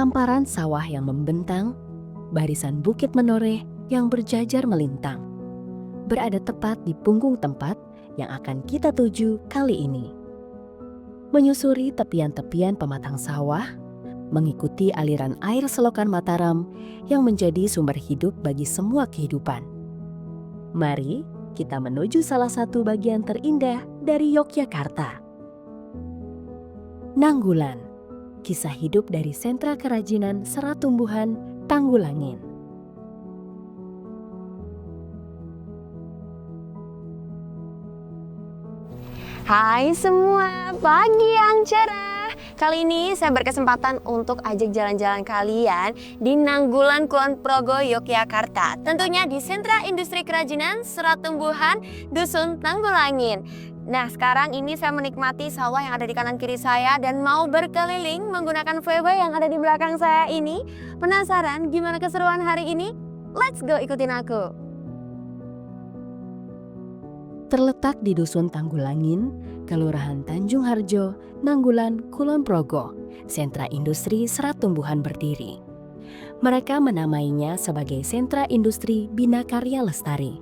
hamparan sawah yang membentang, barisan bukit menoreh yang berjajar melintang, berada tepat di punggung tempat yang akan kita tuju kali ini. Menyusuri tepian-tepian pematang sawah, mengikuti aliran air selokan Mataram yang menjadi sumber hidup bagi semua kehidupan. Mari kita menuju salah satu bagian terindah dari Yogyakarta. Nanggulan, kisah hidup dari sentra kerajinan serat tumbuhan Tanggulangin. Hai semua, pagi yang cerah. Kali ini saya berkesempatan untuk ajak jalan-jalan kalian di Nanggulan Kulon Progo, Yogyakarta. Tentunya di Sentra Industri Kerajinan Serat Tumbuhan Dusun Tanggulangin. Nah, sekarang ini saya menikmati sawah yang ada di kanan kiri saya dan mau berkeliling menggunakan VW yang ada di belakang saya ini. Penasaran gimana keseruan hari ini? Let's go, ikutin aku. Terletak di Dusun Tanggulangin, Kelurahan Tanjung Harjo, Nanggulan, Kulon Progo, sentra industri serat tumbuhan berdiri. Mereka menamainya sebagai Sentra Industri Bina Karya Lestari.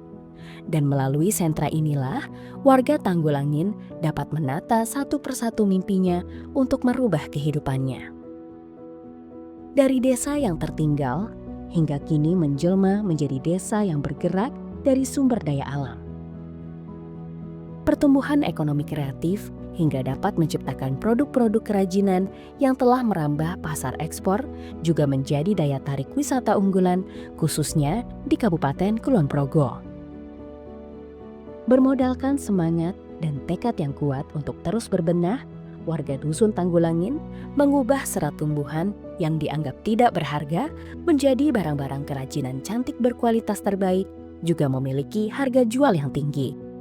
Dan melalui sentra inilah, warga Tanggulangin dapat menata satu persatu mimpinya untuk merubah kehidupannya. Dari desa yang tertinggal, hingga kini menjelma menjadi desa yang bergerak dari sumber daya alam. Pertumbuhan ekonomi kreatif hingga dapat menciptakan produk-produk kerajinan yang telah merambah pasar ekspor juga menjadi daya tarik wisata unggulan khususnya di Kabupaten Kulon Progo. Bermodalkan semangat dan tekad yang kuat untuk terus berbenah, warga Dusun Tanggulangin mengubah serat tumbuhan yang dianggap tidak berharga menjadi barang-barang kerajinan cantik berkualitas terbaik juga memiliki harga jual yang tinggi.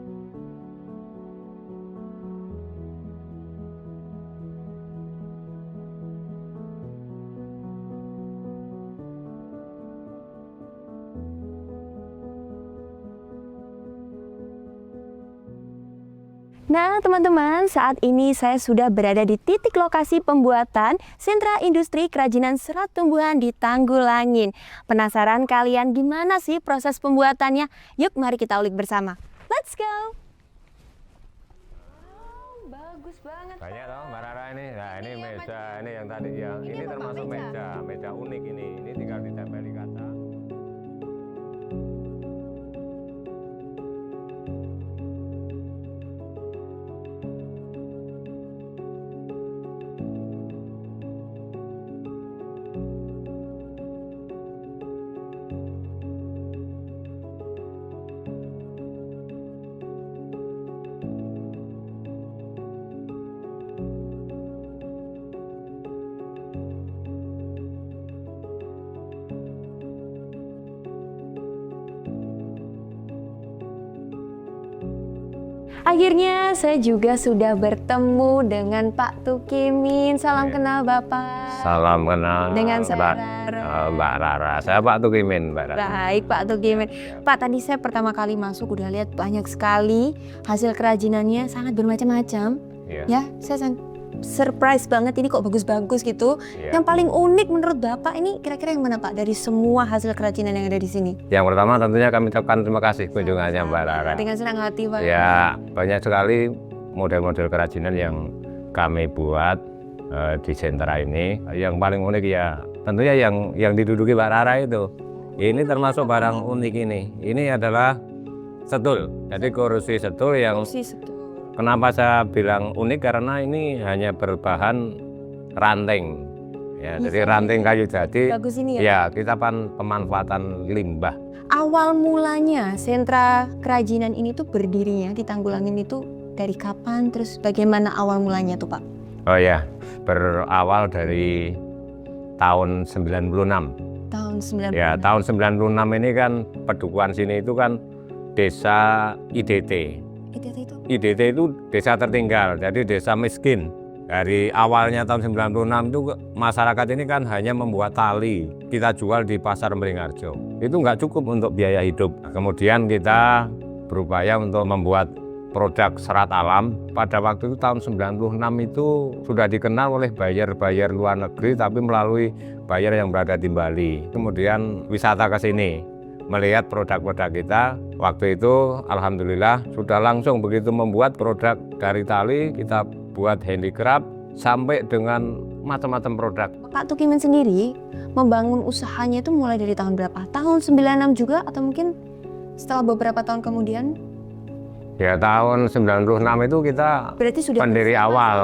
Nah teman-teman, saat ini saya sudah berada di titik lokasi pembuatan Sentra Industri Kerajinan Serat Tumbuhan di Tanggulangin. Penasaran kalian gimana sih proses pembuatannya? Yuk mari kita ulik bersama. Let's go! Wow, bagus banget. Banyak dong Mbak Rara ini. Nah ini Ini yang meja, macam- ini yang tadi ya. Ini Ini apa, Pak, termasuk meja? meja unik ini. Ini tinggal ditempel di kaca. Akhirnya saya juga sudah bertemu dengan Pak Tukimin. Salam kenal Bapak. Salam kenal Dengan Mbak, saya Rara. Mbak Rara. Saya Pak Tukimin Mbak Rara. Baik Pak Tukimin. Pak, tadi saya pertama kali masuk udah lihat banyak sekali hasil kerajinannya, sangat bermacam-macam. Iya. Ya, saya surprise banget ini kok bagus-bagus gitu. Iya. Yang paling unik menurut Bapak ini kira-kira yang mana Pak dari semua hasil kerajinan yang ada di sini? Yang pertama tentunya kami ucapkan terima kasih kunjungannya Mbak Rara. Dengan senang hati Pak. Ya banyak sekali model-model kerajinan yang kami buat di sentra ini. Yang paling unik ya tentunya yang diduduki Mbak Rara itu. Ini termasuk barang unik ini. Ini adalah setul. Jadi kursi setul yang Kursi setul. kenapa saya bilang unik karena ini hanya berbahan ranting. Ya, Bisa jadi ranting kayu jati. Bagus ini ya. Ya, kita pemanfaatan limbah. Awal mulanya sentra kerajinan ini tuh berdirinya di Tanggulangin itu dari kapan? Terus bagaimana awal mulanya tuh Pak? Oh ya, berawal dari tahun 96. Tahun 90. Ya, tahun 96 ini kan Pedukuhan sini itu kan desa IDT. Itu. IDT itu desa tertinggal, jadi desa miskin. Dari awalnya tahun 96 itu masyarakat ini kan hanya membuat tali, kita jual di pasar Mringharjo. Itu nggak cukup untuk biaya hidup. Kemudian kita berupaya untuk membuat produk serat alam. Pada waktu itu tahun 96 itu sudah dikenal oleh buyer luar negeri, tapi melalui buyer yang berada di Bali. Kemudian wisata ke sini, melihat produk-produk kita. Waktu itu alhamdulillah sudah langsung begitu membuat produk dari tali, kita buat handicraft sampai dengan macam-macam produk. Pak Tukiman sendiri membangun usahanya itu mulai dari tahun berapa? Tahun 96 juga atau mungkin setelah beberapa tahun kemudian? Ya tahun 96 itu kita Berarti sudah pendiri awal,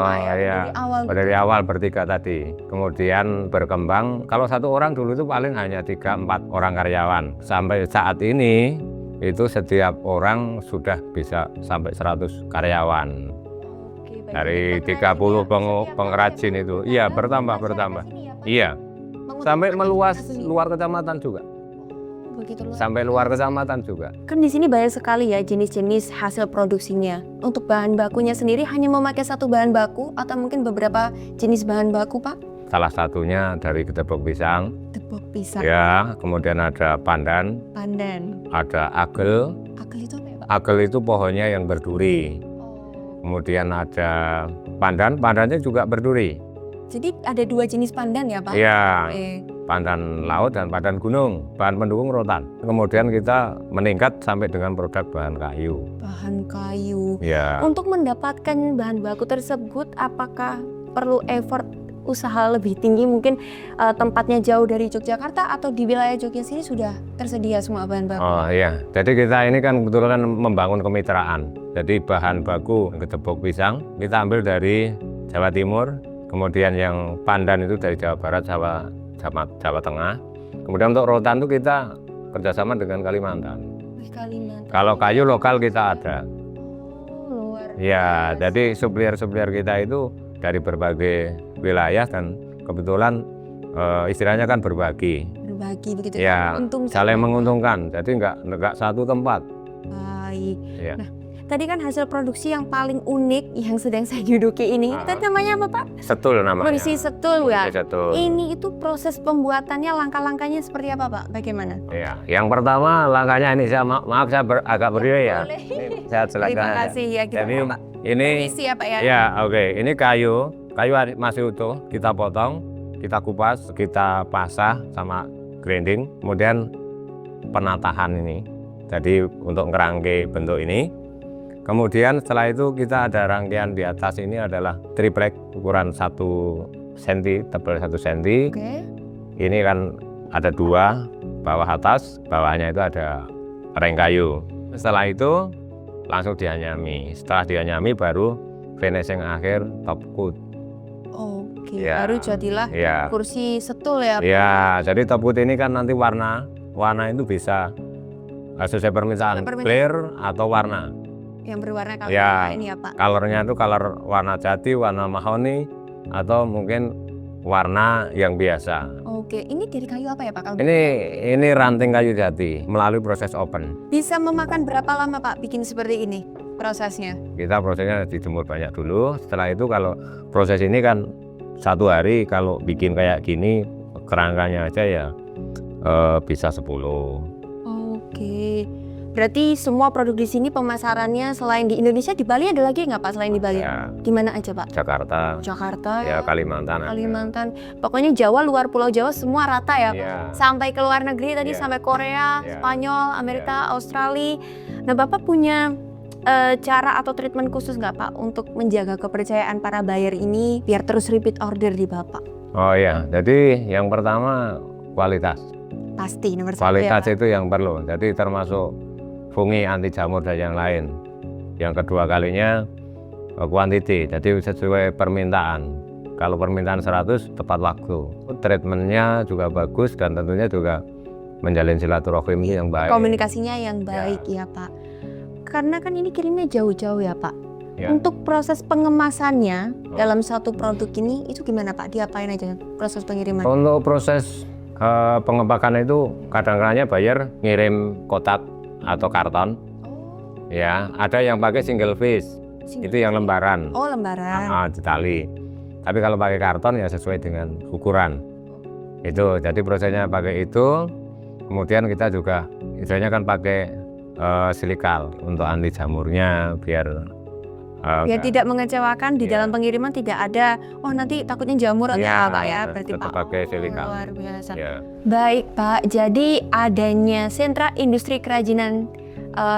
dari awal. bertiga tadi. Kemudian berkembang, kalau satu orang dulu itu paling hanya 3-4 orang karyawan. Sampai saat ini itu setiap orang sudah bisa sampai 100 karyawan. Oke, baik. Dari Pengrajinnya 30 setiap pengrajin hari itu. ya, Iya, Pak, bertambah. masyarakat sini ya, Pak? Iya, Menguntungkan sampai meluas masyarakat sini. luar kecamatan juga. Begitu luar. Sampai luar kecamatan juga. Kan di sini banyak sekali ya jenis-jenis hasil produksinya. Untuk bahan bakunya sendiri hanya memakai satu bahan baku atau mungkin beberapa jenis bahan baku, Pak? Salah satunya dari ketepok pisang. Tepung pisang, Ya, kemudian ada pandan, pandan. ada agel. Agel itu apa ya, Pak? Agel itu pohonnya yang berduri. Oh. Kemudian ada pandan, pandannya juga berduri. Jadi ada dua jenis pandan ya, Pak? Iya, Oke. pandan laut dan pandan gunung. Bahan pendukung rotan. Kemudian kita meningkat sampai dengan produk bahan kayu. Bahan kayu. Ya, Untuk mendapatkan bahan baku tersebut, apakah perlu effort usaha lebih tinggi? Mungkin tempatnya jauh dari Yogyakarta atau di wilayah Jogja sini sudah tersedia semua bahan baku? oh iya. Jadi kita ini kan kebetulan membangun kemitraan. Jadi bahan baku ketepok pisang kita ambil dari Jawa Timur. Kemudian yang pandan itu dari Jawa Barat, Jawa Tengah. Kemudian untuk rotan itu kita kerjasama dengan Kalimantan. Wih, Kalimantan. Kalau kayu lokal kita ada. Oh, luar Ya, biasa. jadi supplier-supplier kita itu dari berbagai wilayah dan kebetulan istilahnya kan berbagi. Berbagi begitu Ya, Untung saling sama. menguntungkan. Jadi nggak satu tempat. Baik. Ya. Nah, tadi kan hasil produksi yang paling unik yang sedang saya duduki ini, Ah. itu namanya apa, Pak? Setul namanya. Kursi setul ya. Kursi setul. Ini itu proses pembuatannya, langkah-langkahnya seperti apa, Pak? Bagaimana? Ya, yang pertama langkahnya ini saya maaf saya agak berdiri ya. Boleh. Ini saya jelaskan. Terima aja. kasih ya, kita Jadi Pak. ini Isi ya, Pak ya. ya oke, ini kayu masih utuh, kita potong, kita kupas, kita pasah sama grinding, kemudian penatahan ini. Jadi untuk ngerangkai bentuk ini. Kemudian setelah itu kita ada rangkaian di atas ini adalah triplek ukuran 1 cm, tebal 1 cm. Oke. Ini kan ada 2, bawah atas, bawahnya itu ada reng kayu. Setelah itu langsung dianyami. Setelah dianyami baru finishing akhir top coat. Oke, Ya. baru jadilah Ya. kursi setul ya, Pak. Ya, jadi top coat ini kan nanti warna itu bisa sesuai permintaan, Permintaan. clear atau warna. Yang berwarna kalau Ya. ini ya, Pak. Colornya itu color warna jati, warna mahoni, atau mungkin warna yang biasa. Oke, ini dari kayu apa ya, Pak? Kalau Ini ranting kayu jati melalui proses open. bisa memakan berapa lama, Pak, bikin seperti ini prosesnya? Kita prosesnya dijemur banyak dulu. Setelah itu kalau proses ini kan 1 hari, kalau bikin kayak gini kerangkanya aja ya bisa 10. Oke. Berarti semua produk di sini pemasarannya selain di Indonesia, di Bali ada lagi nggak, Pak, selain di Bali? Ya, Di mana aja, Pak? Jakarta, Jakarta, ya Kalimantan. ada. Kalimantan. Pokoknya Jawa, luar Pulau Jawa semua rata ya, Pak? Ya. Sampai ke luar negeri tadi, Ya. sampai Korea, Ya. Spanyol, Amerika, Australia. Nah, Bapak punya cara atau treatment khusus nggak, Pak, untuk menjaga kepercayaan para buyer ini biar terus repeat order di Bapak? Oh iya, jadi yang pertama kualitas. Pasti nomor 1 ya, Kualitas Pak. itu yang perlu. Jadi termasuk fungi, anti jamur dan yang lain. Yang kedua kalinya quantity, jadi sesuai permintaan. Kalau permintaan 100 tepat waktu. Treatmentnya juga bagus dan tentunya juga menjalin silaturahim yang baik. Komunikasinya yang baik ya, Pak. Karena kan ini kirimnya jauh-jauh ya, Pak. Ya. Untuk proses pengemasannya dalam satu produk ini itu gimana, Pak? Diapain aja proses pengiriman? Untuk proses pengepakan itu kadang-kadang buyer ngirim kotak atau karton. Ya, ada yang pakai single piece. Itu yang lembaran. Oh, lembaran. Di tali. Tapi kalau pakai karton ya sesuai dengan ukuran. Itu, jadi prosesnya pakai itu. Kemudian kita juga istilahnya kan pakai silikal untuk anti jamurnya biar Biar tidak mengecewakan di Iya. dalam pengiriman tidak ada oh nanti takutnya jamur atau Iya, apa ya berarti tetap Pak. pakai silikal. Luar biasa. ya. Baik Pak, jadi adanya sentra industri kerajinan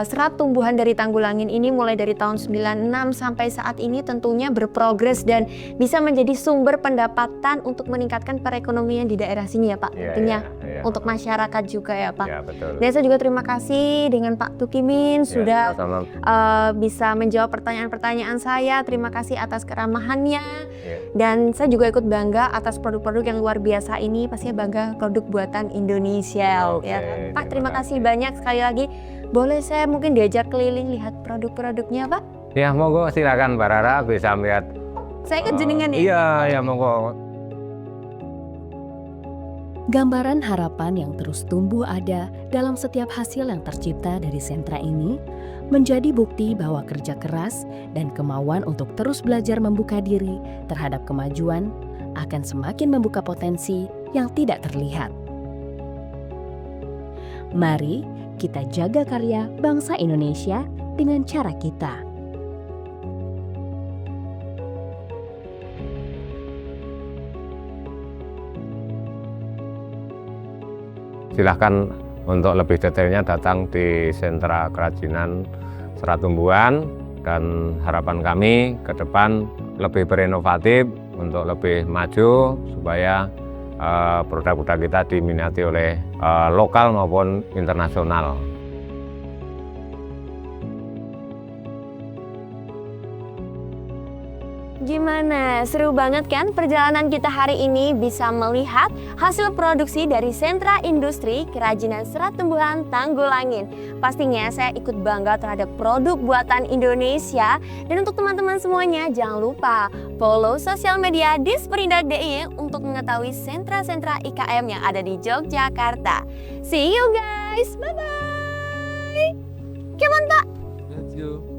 serat tumbuhan dari Tanggulangin ini mulai dari tahun 96 sampai saat ini tentunya berprogres dan bisa menjadi sumber pendapatan untuk meningkatkan perekonomian di daerah sini ya Pak. Iya, Tentunya iya. untuk masyarakat juga ya Pak. Ya, betul. Dan saya juga terima kasih dengan Pak Tukimin Ya, sudah sama-sama. bisa menjawab pertanyaan-pertanyaan saya. Terima kasih atas keramahannya. Ya. Dan saya juga ikut bangga atas produk-produk yang luar biasa ini. Pastinya bangga produk buatan Indonesia. Oke, Ya, Pak, terima terima kasih kasih. banyak sekali lagi. Boleh saya mungkin diajak keliling lihat produk-produknya, Pak? Ya, monggo silakan Mbak Rara bisa melihat. Saya ikut jenengan ya. Iya, ya monggo. Gambaran harapan yang terus tumbuh ada dalam setiap hasil yang tercipta dari sentra ini menjadi bukti bahwa kerja keras dan kemauan untuk terus belajar membuka diri terhadap kemajuan akan semakin membuka potensi yang tidak terlihat. Mari kita jaga karya bangsa Indonesia dengan cara kita. Silahkan untuk lebih detailnya datang di sentra kerajinan serat tumbuhan dan harapan kami ke depan lebih berinovatif untuk lebih maju supaya produk-produk kita diminati oleh lokal maupun internasional. Gimana? Seru banget kan perjalanan kita hari ini bisa melihat hasil produksi dari sentra industri kerajinan serat tumbuhan Tanggulangin. Pastinya saya ikut bangga terhadap produk buatan Indonesia. Dan untuk teman-teman semuanya jangan lupa follow sosial media Disperindak DIY untuk mengetahui sentra-sentra IKM yang ada di Yogyakarta. See you guys, bye-bye. Come on Pak. Thank you.